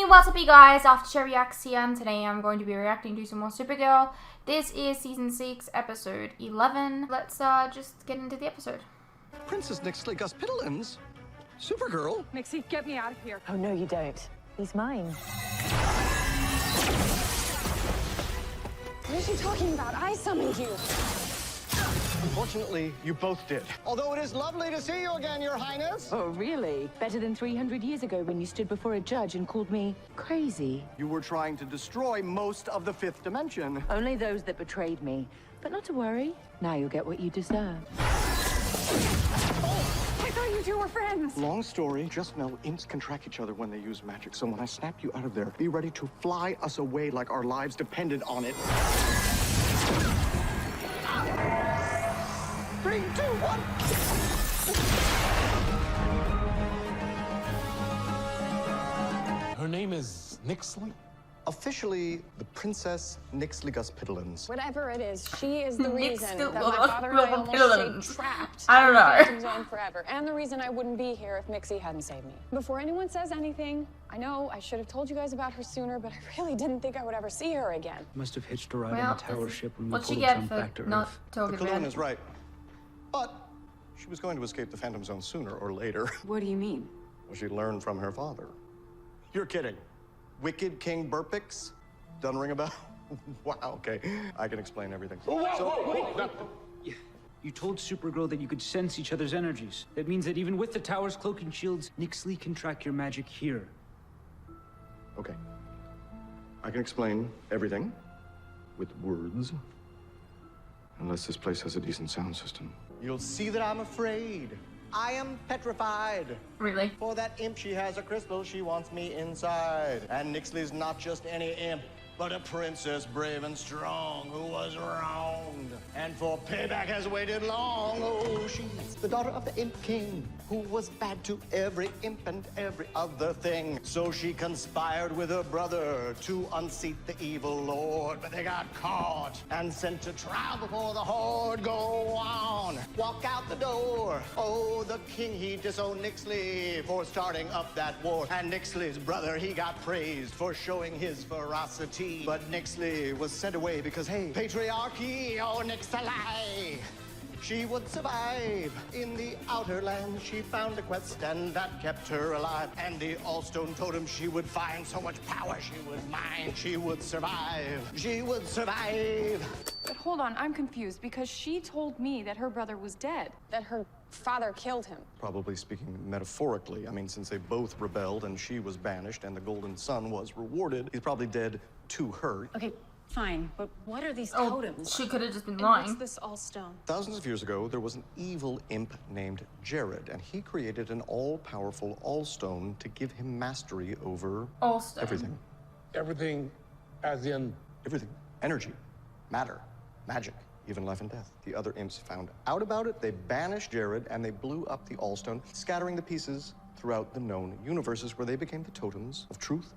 what's up you guys, After Show Reacts here, and today I'm going to be reacting to some more Supergirl. This is season 6, episode 11. Let's just get into the episode. Princess Mixyespickalick? Supergirl? Mixie, get me out of here. Oh, no, you don't. He's mine. What are you talking about? I summoned you. Unfortunately, you both did. Although it is lovely to see you again, Your Highness. Oh, really? Better than 300 years ago when you stood before a judge and called me crazy. You were trying to destroy most of the fifth dimension. Only those that betrayed me. But not to worry. Now you'll get what you deserve. I thought you two were friends. Long story, just know imps can track each other when they use magic. So when I snap you out of there, be ready to fly us away like our lives depended on it. 3, 2, 1. Her name is Nixley? Officially, the Princess Mixyespickalick. Whatever it is, she is the reason that my Mixyespickalick. father and I almost stayed trapped I don't in the know. Krypton zone forever. And the reason I wouldn't be here if Mixie hadn't saved me. Before anyone says anything, I know I should have told you guys about her sooner, but I really didn't think I would ever see her again. Must have hitched a ride Well, on the tower ship when we what'd she pulled get some for back to not Earth. talking The about Kalun it? is right. But she was going to escape the Phantom Zone sooner or later. What do you mean? Well, she learned from her father. You're kidding. Wicked King Burpix? Doesn't ring a bell? Wow, okay. I can explain everything. You told Supergirl that you could sense each other's energies. That means that even with the tower's cloak and shields, Nixley can track your magic here. Okay. I can explain everything with words. Unless this place has a decent sound system. You'll see that I'm afraid. I am petrified. Really? For that imp, she has a crystal, she wants me inside. And Nixley's not just any imp, but a princess brave and strong who was wronged. And for payback has waited long. Oh, she's the daughter of the imp king, who was bad to every imp and every other thing. So she conspired with her brother to unseat the evil lord. But they got caught and sent to trial before the horde. Go on, walk out the door. Oh, the king, he disowned Nixley for starting up that war. And Nixley's brother, he got praised for showing his ferocity. But Nixley was sent away because, hey, patriarchy, oh, Nixley. She would survive. In the outer land, she found a quest, and that kept her alive. And the All-Stone totem she would find, so much power she would mine. She would survive. She would survive. But hold on, I'm confused because she told me that her brother was dead. That her father killed him. Probably speaking metaphorically. I mean, since they both rebelled and she was banished and the Golden Sun was rewarded, he's probably dead to her. Okay, fine, but what are these Oh, totems? she could have just been And lying. what's this all-stone? Thousands of years ago, there was an evil imp named Jared, and he created an all-powerful All-Stone to give him mastery over All-Stone. everything. Everything as in... Everything. Energy, matter, magic, even life and death. The other imps found out about it, they banished Jared, and they blew up the All-Stone, scattering the pieces throughout the known universes where they became the totems of truth,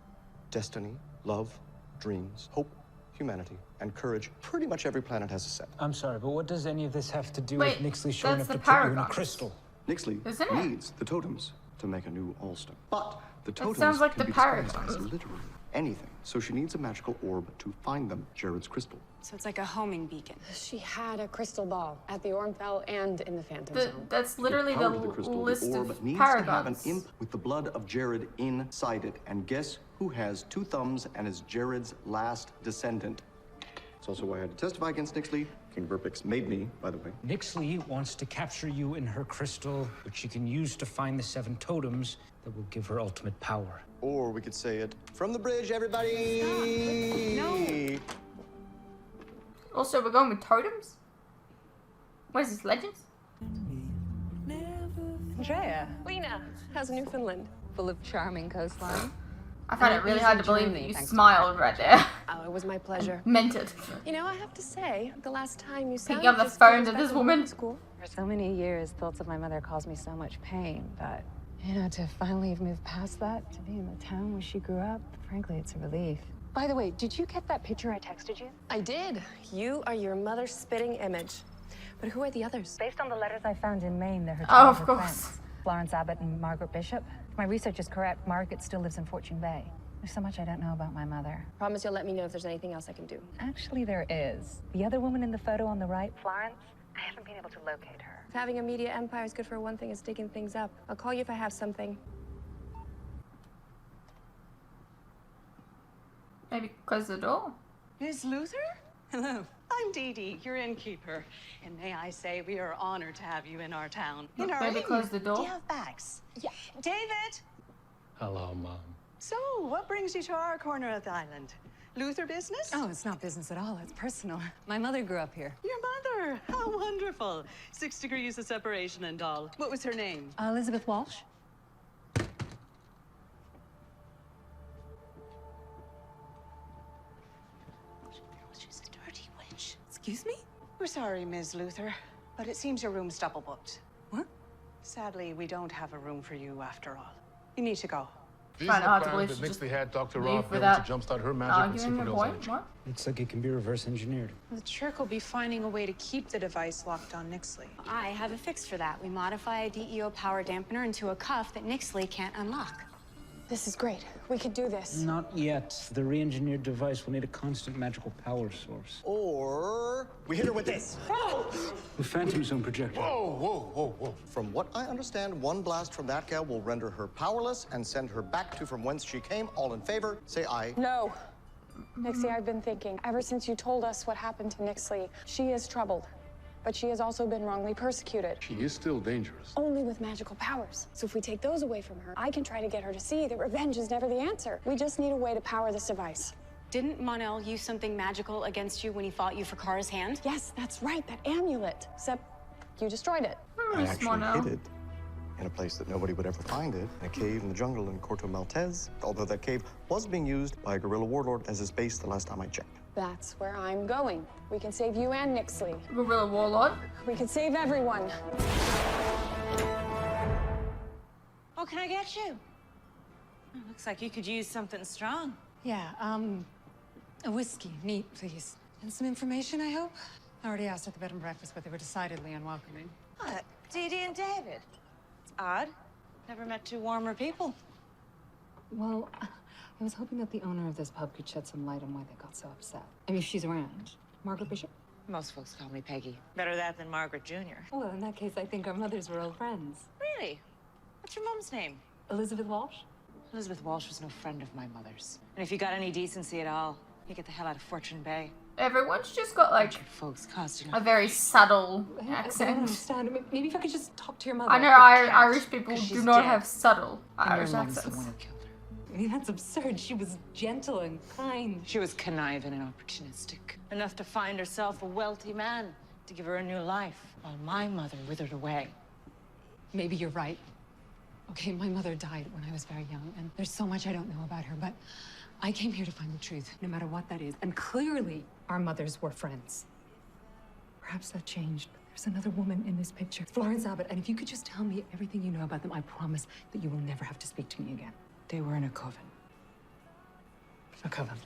destiny, love, dreams, hope, humanity, and courage. Pretty much every planet has a set. I'm sorry, but what does any of this have to do Wait, with Nixley showing that's up the to put you in a paradox. crystal? Nixley Isn't it? needs the totems to make a new All-Stone. But the totems sounds like can the be disguised paradox. as literally anything. So she needs a magical orb to find them, Jared's crystal. So it's like a homing beacon. She had a crystal ball at the Ormfell and in the Phantom Zone. That's literally the power of the crystal, list the orb of needs to have an paragons. imp with the blood of Jared inside it. And guess who has 2 thumbs and is Jared's last descendant? It's also why I had to testify against Nixley. King Burpix made me, by the way. Nixley wants to capture you in her crystal, which she can use to find the 7 totems that will give her ultimate power. Or we could say it from the bridge, everybody! No. Also, we're going with totems? What is this, Legends? Andrea, Lena, how's Newfoundland? full of charming coastline. I find it really hard to believe that journey, you thanks to smiled right there. Oh, it was my pleasure. Meant it. You know, I have to say, the last time you Picking sounded up the just phone as to back this in woman. School. For so many years, thoughts of my mother caused me so much pain, but, you know, to finally have moved past that, to be in the town where she grew up, frankly, it's a relief. By the way, did you get that picture I texted you? I did. You are your mother's spitting image. But who are the others? Based on the letters I found in Maine, they're her Oh, of childhood course. friends. Florence Abbott and Margaret Bishop. If my research is correct, Margaret still lives in Fortune Bay. There's so much I don't know about my mother. Promise you'll let me know if there's anything else I can do. Actually, there is. The other woman in the photo on the right, Florence, I haven't been able to locate her. If having a media empire is good for one thing, it's digging things up. I'll call you if I have something. Maybe close the door. Miss Luther? Hello. I'm Dee Dee, your innkeeper. And may I say, we are honored to have you in our town. In our Maybe inn. close the door. Do you have bags? Yeah. David! Hello, Mom. So, what brings you to our corner of the island? Luther business? Oh, it's not business at all. It's personal. My mother grew up here. Your mother! How wonderful. 6 degrees of separation and all. What was her name? Elizabeth Walsh? She's a dirty witch. Excuse me? We're sorry, Ms. Luther, but it seems your room's double booked. What? Sadly, we don't have a room for you after all. You need to go. These Find are out the the plans police that just Nixley had Dr. leave Rob build to without jumpstart her magic and arguing the Supergirl's point. energy. What? Looks like it can be reverse engineered. The trick will be finding a way to keep the device locked on Nixley. I have a fix for that. We modify a DEO power dampener into a cuff that Nixley can't unlock. This is great. We could do this. Not yet. The re-engineered device will need a constant magical power source. Or we hit her with this. The Phantom Zone projector. Whoa, whoa, whoa, whoa. From what I understand, one blast from that gal will render her powerless and send her back to from whence she came. All in favor, say aye. No. Nixie, I've been thinking. Ever since you told us what happened to Nixley, she is troubled. But she has also been wrongly persecuted. She is still dangerous. Only with magical powers. So if we take those away from her, I can try to get her to see that revenge is never the answer. We just need a way to power this device. Didn't Mon-El use something magical against you when he fought you for Kara's hand? Yes, that's right, that amulet. Except you destroyed it. I actually hid it in a place that nobody would ever find it, in a cave in the jungle in Corto Maltese, although that cave was being used by a guerrilla warlord as his base the last time I checked. That's where I'm going. We can save you and Nixley. Gorilla Warlord. We can save everyone. What can I get you? Oh, looks like you could use something strong. Yeah, a whiskey, neat, please. And some information, I hope? I already asked at the bed and breakfast, but they were decidedly unwelcoming. What? Dee Dee and David. It's odd. Never met two warmer people. Well, I was hoping that the owner of this pub could shed some light on why they got so upset. I mean, if she's around. Margaret Bishop? Most folks call me Peggy. Better that than Margaret Jr. Well, in that case, I think our mothers were old friends. Really? What's your mom's name? Elizabeth Walsh? Elizabeth Walsh was no friend of my mother's. And if you got any decency at all, you get the hell out of Fortune Bay. Everyone's just got like Folks costing a very subtle I don't accent. understand. Maybe if I could just talk to your mother. I know Irish people she's do not dead. have subtle And your Irish mom's the accents. one who killed her. I mean, that's absurd. She was gentle and kind. She was conniving and opportunistic. Enough to find herself a wealthy man to give her a new life, while my mother withered away. Maybe you're right. Okay, my mother died when I was very young, and there's so much I don't know about her, but I came here to find the truth, no matter what that is. And clearly, our mothers were friends. Perhaps that changed, but there's another woman in this picture, Florence Abbott, and if you could just tell me everything you know about them, I promise that you will never have to speak to me again. They were in a coven. A coven.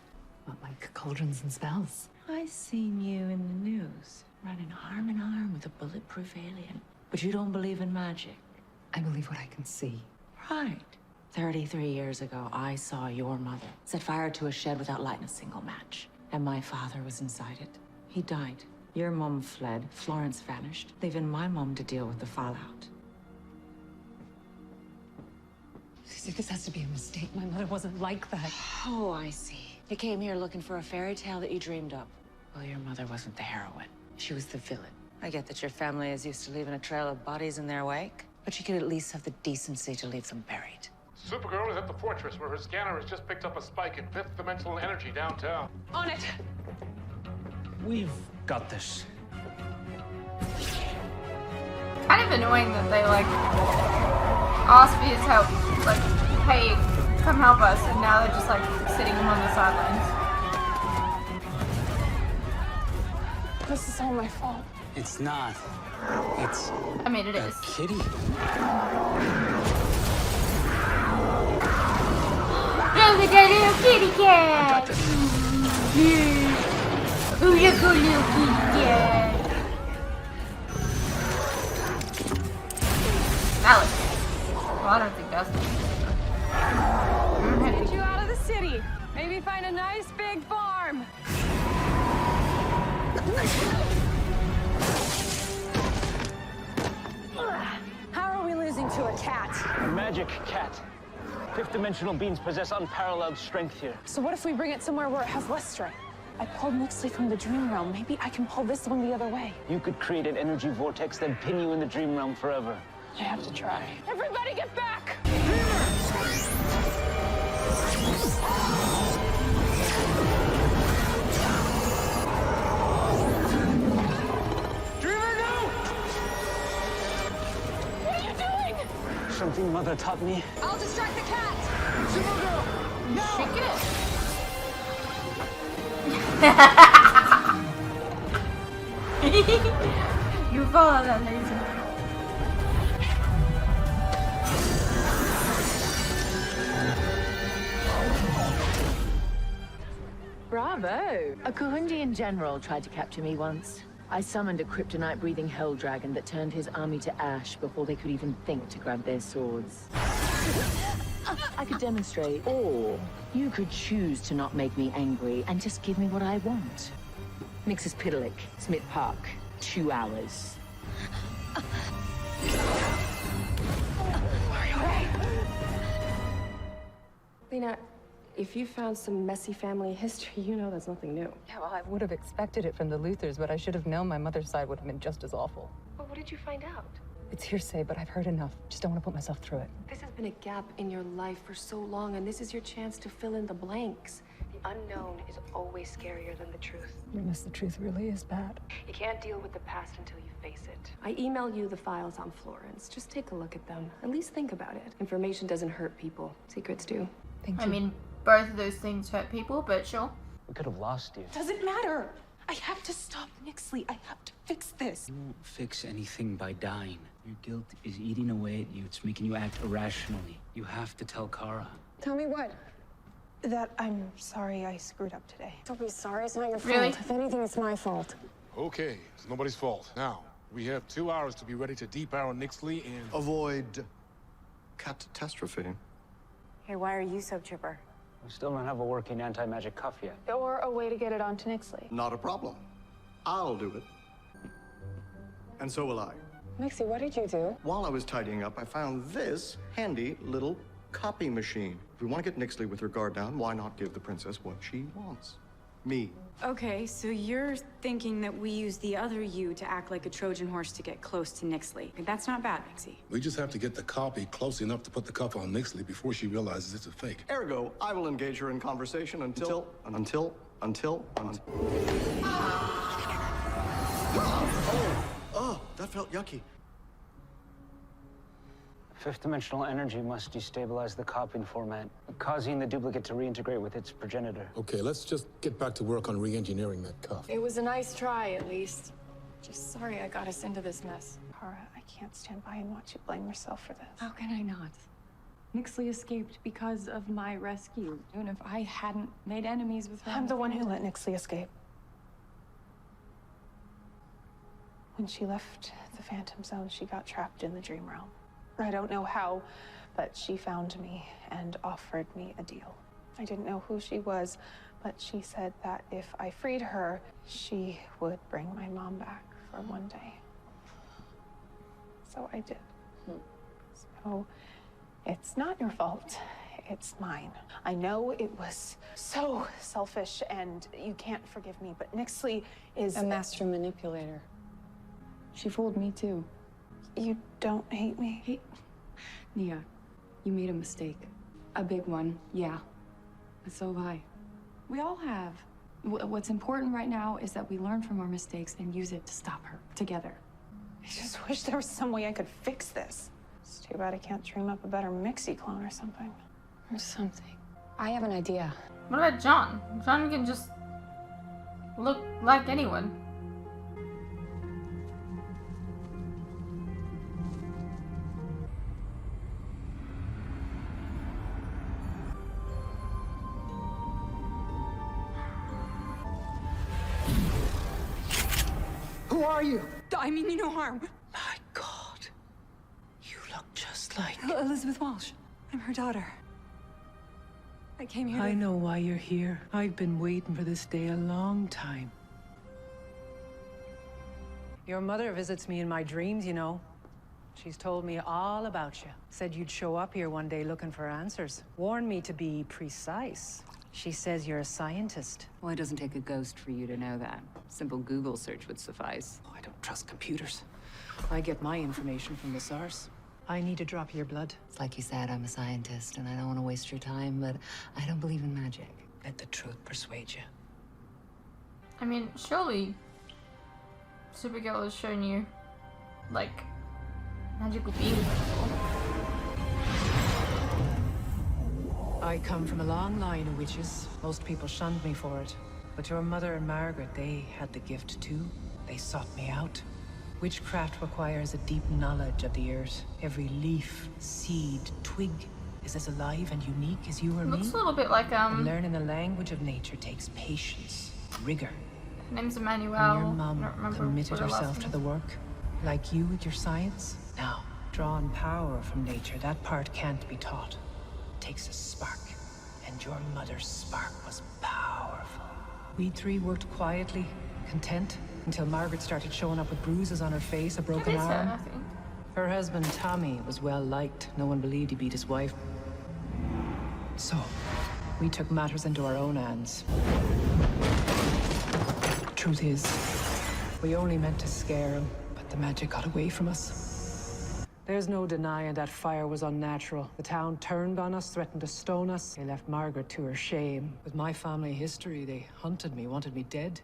What, like cauldrons and spells? I seen you in the news, running arm in arm with a bulletproof alien. But you don't believe in magic. I believe what I can see. Right. 33 years ago, I saw your mother set fire to a shed without lighting a single match. And my father was inside it. He died. Your mom fled. Florence vanished, leaving my mom to deal with the fallout. See, this has to be a mistake. My mother wasn't like that. Oh, I see. You came here looking for a fairy tale that you dreamed up. Well, your mother wasn't the heroine. She was the villain. I get that your family is used to leaving a trail of bodies in their wake, but you could at least have the decency to leave them buried. Supergirl is at the fortress where her scanner has just picked up a spike in fifth dimensional energy downtown. On it! We've got this. Kind of annoying that they like asked for his help, like, hey, come help us, and now they're just like sitting him on the sidelines. This is all my fault. It's not. It's I mean, it a is. kitty. Look at that little kitty cat! Ooh, look at little kitty cat! Alex. Well, I don't think that's Get you out of the city. Maybe find a nice big farm. How are we losing to a cat? A magic cat. Fifth-dimensional beings possess unparalleled strength here. So what if we bring it somewhere where it has less strength? I pulled Nixley from the dream realm. Maybe I can pull this one the other way. You could create an energy vortex, then pin you in the dream realm forever. I have to try. Everybody get back! Dreamer, no! What are you doing? Something Mother taught me. I'll distract the cat! Supergirl! No! Shake it. You follow that laser. Bravo! A Kurundian general tried to capture me once. I summoned a kryptonite-breathing hell dragon that turned his army to ash before they could even think to grab their swords. I could demonstrate, or you could choose to not make me angry and just give me what I want. Mixyespickalick, Smith Park, 2 hours. Lena, if you found some messy family history, you know that's nothing new. Yeah, well, I would have expected it from the Luthers, but I should have known my mother's side would have been just as awful. But what did you find out? It's hearsay, but I've heard enough. Just don't want to put myself through it. This has been a gap in your life for so long, and this is your chance to fill in the blanks. The unknown is always scarier than the truth. Unless the truth really is bad. You can't deal with the past until you face it. I emailed you the files on Florence. Just take a look at them. At least think about it. Information doesn't hurt people. Secrets do. Thank you. I mean, both of those things hurt people, but sure. We could have lost you. Doesn't matter. I have to stop Nixley. I have to fix this. You won't fix anything by dying. Your guilt is eating away at you. It's making you act irrationally. You have to tell Kara. Tell me what? That I'm sorry I screwed up today. Don't be sorry. It's not your fault. Really? If anything, it's my fault. Okay, it's nobody's fault. Now, we have 2 hours to be ready to depower Nixley and... Avoid catastrophe. Hey, why are you so chipper? We still don't have a working anti-magic cuff yet. Or a way to get it onto Nixley. Not a problem. I'll do it. And so will I. Mixie, what did you do? While I was tidying up, I found this handy little copy machine. If we want to get Nixley with her guard down, why not give the princess what she wants? Me. Okay, so you're thinking that we use the other you to act like a Trojan horse to get close to Nixley. That's not bad, Mixie. We just have to get the copy close enough to put the cuff on Nixley before she realizes it's a fake. Ergo, I will engage her in conversation until... Oh, that felt yucky. Fifth-dimensional energy must destabilize the copying format, causing the duplicate to reintegrate with its progenitor. Okay, let's just get back to work on re-engineering that cuff. It was a nice try, at least. Just sorry I got us into this mess. Kara, I can't stand by and watch you blame yourself for this. How can I not? Nixley escaped because of my rescue. And if I hadn't made enemies with her... I'm the one who let Nixley escape. When she left the Phantom Zone, she got trapped in the Dream Realm. I don't know how, but she found me and offered me a deal. I didn't know who she was, but she said that if I freed her, she would bring my mom back for one day. So I did. So it's not your fault. It's mine. I know it was so selfish and you can't forgive me, but Nixley is A master manipulator. She fooled me, too. You don't hate me? Hey, Nia, you made a mistake. A big one, yeah. But so have I. We all have. What's important right now is that we learn from our mistakes and use it to stop her, together. I just wish there was some way I could fix this. It's too bad I can't dream up a better Mixie clone or something. Or something. I have an idea. What about John? John can just look like anyone. Who are you? I mean you no harm. My God. You look just like... Elizabeth Walsh. I'm her daughter. I came here I know why you're here. I've been waiting for this day a long time. Your mother visits me in my dreams, you know. She's told me all about you. Said you'd show up here one day looking for answers. Warned me to be precise. She says you're a scientist. Well, it doesn't take a ghost for you to know that. Simple Google search would suffice. Oh, I don't trust computers. I get my information from the source. I need to drop your blood. It's like you said, I'm a scientist, and I don't want to waste your time, but I don't believe in magic. Let the truth persuade you. I mean, surely Supergirl has shown you, like, magical beings before. I come from a long line of witches. Most people shunned me for it. But your mother and Margaret, they had the gift too. They sought me out. Witchcraft requires a deep knowledge of the earth. Every leaf, seed, twig is as alive and unique as you or me. Looks a little bit like And learning the language of nature takes patience, rigor. Her name's Emmanuel. And your I mom don't remember committed what her last herself name to is. the work, like you with your science. Now, drawing power from nature, that part can't be taught. It takes a spark, and your mother's spark was powerful. We three worked quietly, content, until Margaret started showing up with bruises on her face, a broken It is her, arm. I think. Her husband, Tommy, was well liked. No one believed he beat his wife. So, we took matters into our own hands. Truth is, we only meant to scare him, but the magic got away from us. There's no denying that fire was unnatural. The town turned on us, threatened to stone us. They left Margaret to her shame. With my family history, they hunted me, wanted me dead.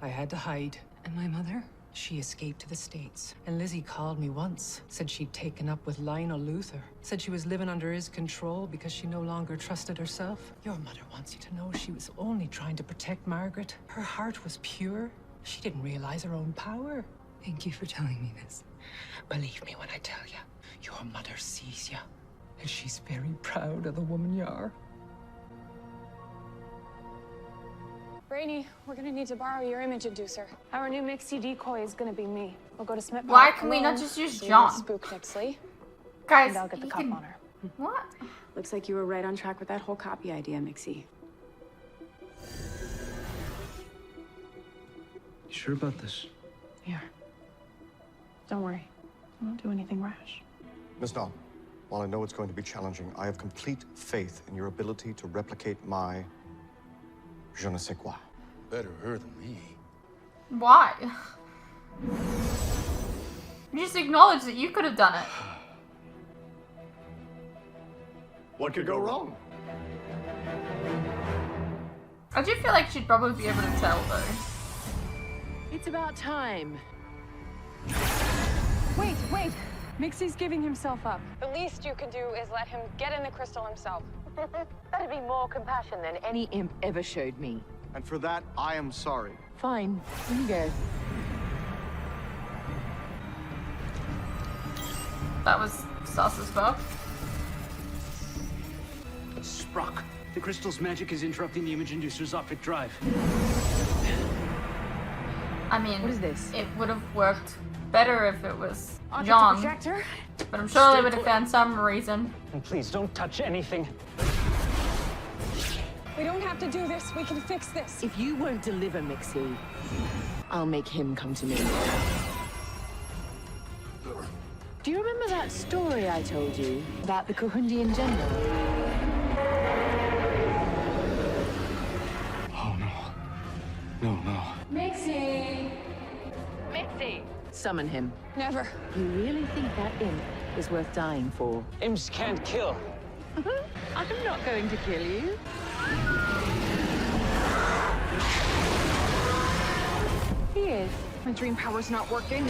I had to hide. And my mother? She escaped to the States. And Lizzie called me once. Said she'd taken up with Lionel Luthor. Said she was living under his control because she no longer trusted herself. Your mother wants you to know she was only trying to protect Margaret. Her heart was pure. She didn't realize her own power. Thank you for telling me this. Believe me when I tell you, your mother sees you. And she's very proud of the woman you are. Brainy, we're gonna need to borrow your image inducer. Our new Mixie decoy is gonna be me. We'll go to Smith. Why can we not just use John? Spook Nixley. Guys, And I'll get the he cop can- on her. What? Looks like you were right on track with that whole copy idea, Mixie. You sure about this? Here. Don't worry. I won't do anything rash. Miss Dawn, while I know it's going to be challenging, I have complete faith in your ability to replicate my je ne sais quoi. Better her than me. Why? You just acknowledge that you could have done it. What could go wrong? I do feel like she'd probably be able to tell, though. It's about time. Wait! Mixie's giving himself up. The least you can do is let him get in the crystal himself. That'd be more compassion than any imp ever showed me. And for that, I am sorry. Fine, you go. That was sus as fuck. Sprock. The crystal's magic is interrupting the image inducer's optic drive. I mean, What is this? it would have worked better if it was I'll get the John. projector. But I'm sure they would have found some reason. And please, don't touch anything. We don't have to do this. We can fix this. If you won't deliver, Mixie, I'll make him come to me. Do you remember that story I told you about the Kahundian general? Oh, no. No. Mixie! Mixie! Summon him. Never. You really think that imp is worth dying for? Imps can't kill. I'm not going to kill you. He is. My dream power's not working.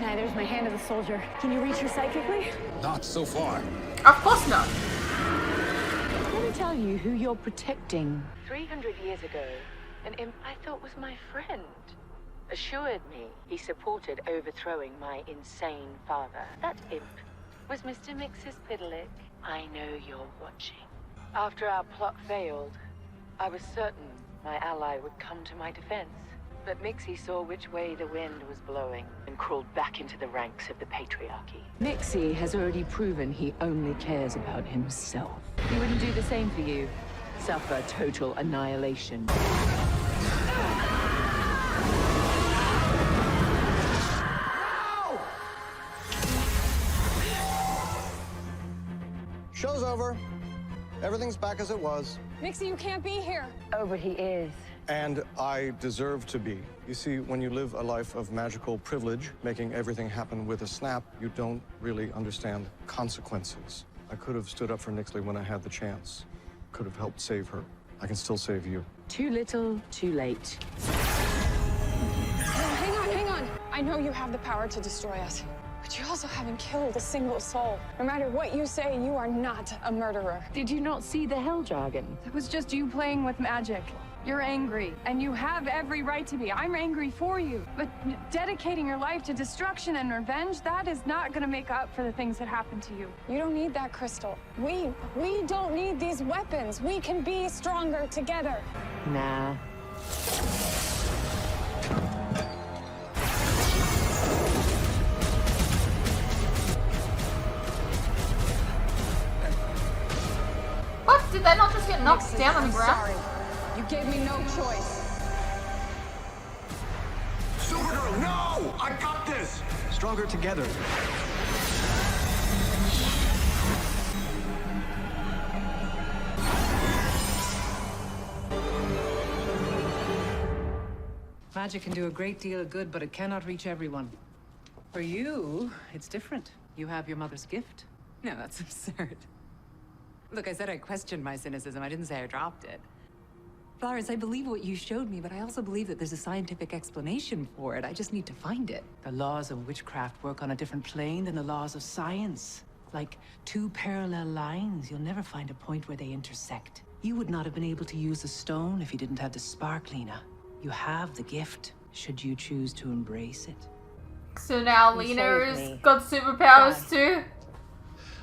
Neither's my hand of the soldier. Can you reach her psychically? Not so far. Of course not. Let me tell you who you're protecting. 300 years ago, an imp I thought was my friend assured me he supported overthrowing my insane father. That imp was Mr. Mixyespickalick. I know you're watching. After our plot failed, I was certain my ally would come to my defense. But Mixie saw which way the wind was blowing and crawled back into the ranks of the patriarchy. Mixie has already proven he only cares about himself. He wouldn't do the same for you. Suffer total annihilation. Show's over. Everything's back as it was. Mixie, you can't be here. Oh, but he is. And I deserve to be. You see, when you live a life of magical privilege, making everything happen with a snap, you don't really understand consequences. I could have stood up for Nixley when I had the chance. Could have helped save her. I can still save you. Too little, too late. Hang on. I know you have the power to destroy us, but you also haven't killed a single soul. No matter what you say, you are not a murderer. Did you not see the hell jargon? It was just you playing with magic. You're angry, and you have every right to be. I'm angry for you. But dedicating your life to destruction and revenge, that is not gonna make up for the things that happened to you. You don't need that, Crystal. We don't need these weapons. We can be stronger together. Nah. What? Did they not just get knocked down on the ground? Sorry. You gave me no choice. Supergirl, no! I got this! Stronger together. Magic can do a great deal of good, but it cannot reach everyone. For you, it's different. You have your mother's gift. No, that's absurd. Look, I said I questioned my cynicism. I didn't say I dropped it. Florence, I believe what you showed me, but I also believe that there's a scientific explanation for it. I just need to find it. The laws of witchcraft work on a different plane than the laws of science. Like two parallel lines, you'll never find a point where they intersect. You would not have been able to use the stone if you didn't have the spark, Lena. You have the gift, should you choose to embrace it. So now Lena's got superpowers too?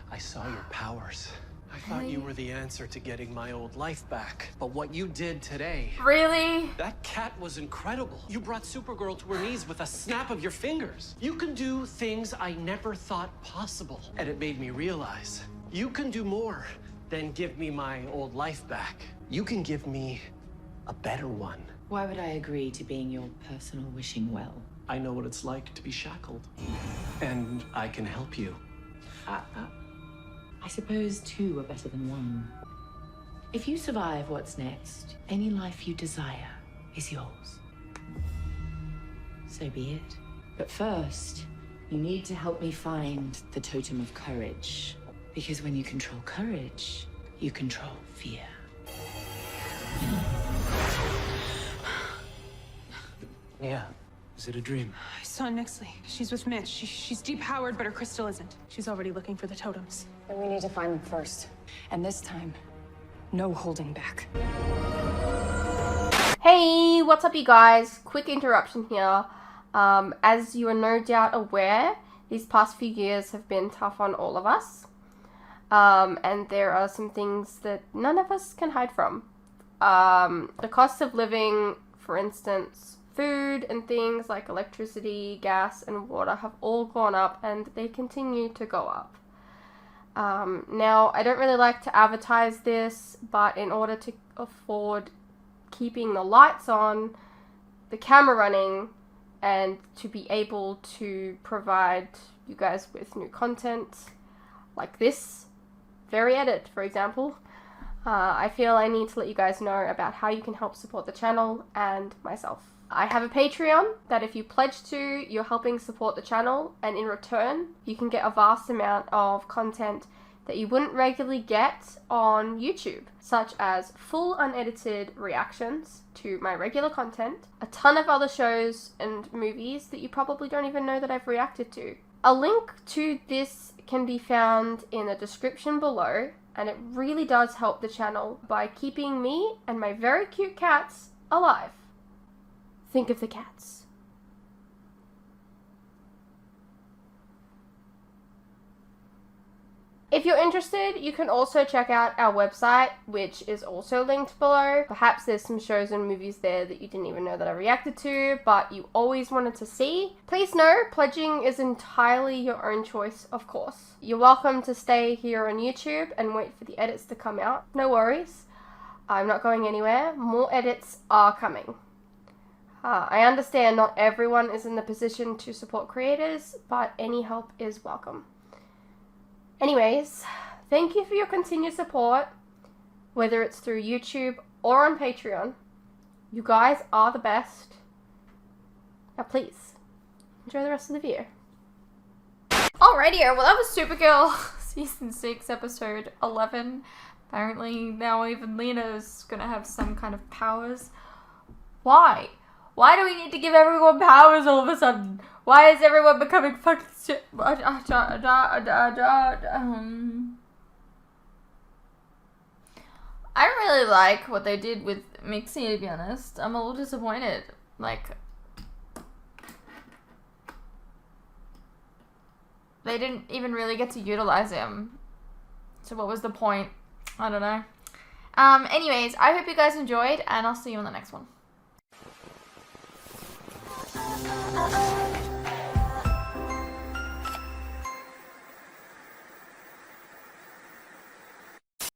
I saw your powers. I thought you were the answer to getting my old life back. But what you did today... Really? That cat was incredible. You brought Supergirl to her knees with a snap of your fingers. You can do things I never thought possible. And it made me realize, you can do more than give me my old life back. You can give me a better one. Why would I agree to being your personal wishing well? I know what it's like to be shackled. And I can help you. I suppose two are better than one. If you survive what's next, any life you desire is yours. So be it. But first, you need to help me find the totem of courage. Because when you control courage, you control fear. Yeah. Is it a dream? I saw Nixley. She's with Mitch. She's depowered, but her crystal isn't. She's already looking for the totems. Then we need to find them first. And this time, no holding back. Hey, what's up you guys? Quick interruption here. As you are no doubt aware, these past few years have been tough on all of us. And there are some things that none of us can hide from. The cost of living, for instance, food and things like electricity, gas, and water have all gone up, and they continue to go up. Now, I don't really like to advertise this, but in order to afford keeping the lights on, the camera running, and to be able to provide you guys with new content like this very edit, for example, I feel I need to let you guys know about how you can help support the channel and myself. I have a Patreon that if you pledge to, you're helping support the channel, and in return, you can get a vast amount of content that you wouldn't regularly get on YouTube, such as full unedited reactions to my regular content, a ton of other shows and movies that you probably don't even know that I've reacted to. A link to this can be found in the description below, and it really does help the channel by keeping me and my very cute cats alive. Think of the cats. If you're interested, you can also check out our website, which is also linked below. Perhaps there's some shows and movies there that you didn't even know that I reacted to, but you always wanted to see. Please know, pledging is entirely your own choice, of course. You're welcome to stay here on YouTube and wait for the edits to come out. No worries. I'm not going anywhere. More edits are coming. I understand not everyone is in the position to support creators, but any help is welcome. Anyways, thank you for your continued support, whether it's through YouTube or on Patreon. You guys are the best. Now please, enjoy the rest of the video. Alrighty, well that was Supergirl Season 6, Episode 11. Apparently now even Lena's gonna have some kind of powers. Why? Why do we need to give everyone powers all of a sudden? Why is everyone becoming fucking shit? I don't really like what they did with Mixie, to be honest. I'm a little disappointed. Like, they didn't even really get to utilize him. So what was the point? I don't know. Anyways, I hope you guys enjoyed, and I'll see you on the next one.